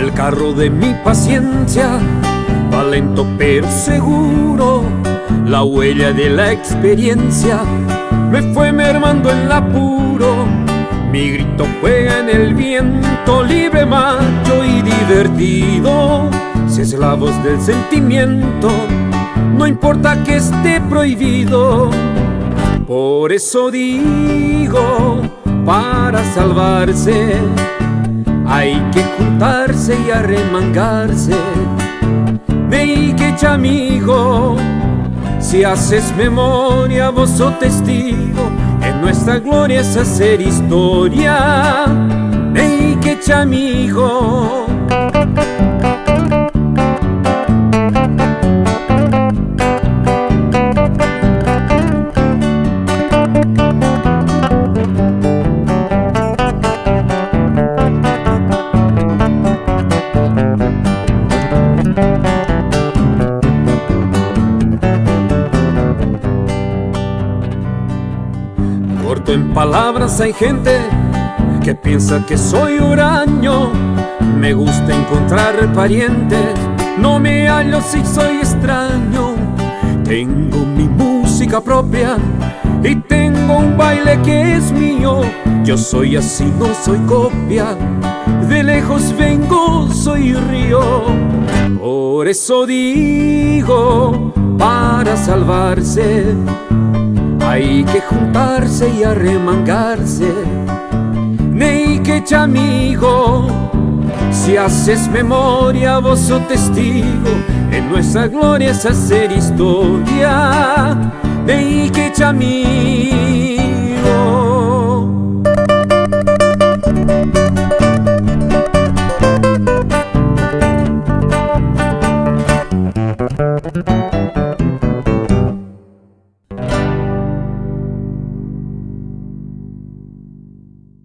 El carro de mi paciencia va lento pero seguro. La huella de la experiencia me fue mermando el apuro. Mi grito juega en el viento, libre, macho y divertido. Si es la voz del sentimiento, no importa que esté prohibido. Por eso digo, para salvarse hay que juntarse y arremangarse. Ve que chamigo, si haces memoria, vos sos testigo. En nuestra gloria es hacer historia. Ve que chamigo. Corto en palabras, hay gente que piensa que soy huraño. Me gusta encontrar parientes, no me hallo si soy extraño. Tengo mi música propia y tengo un baile que es mío. Yo soy así, no soy copia, de lejos vengo, soy río. Por eso digo, para salvarse hay que juntarse y arremangarse. Ney que chamigo, si haces memoria, vos sos testigo. En nuestra gloria es hacer historia. Ney que chamigo.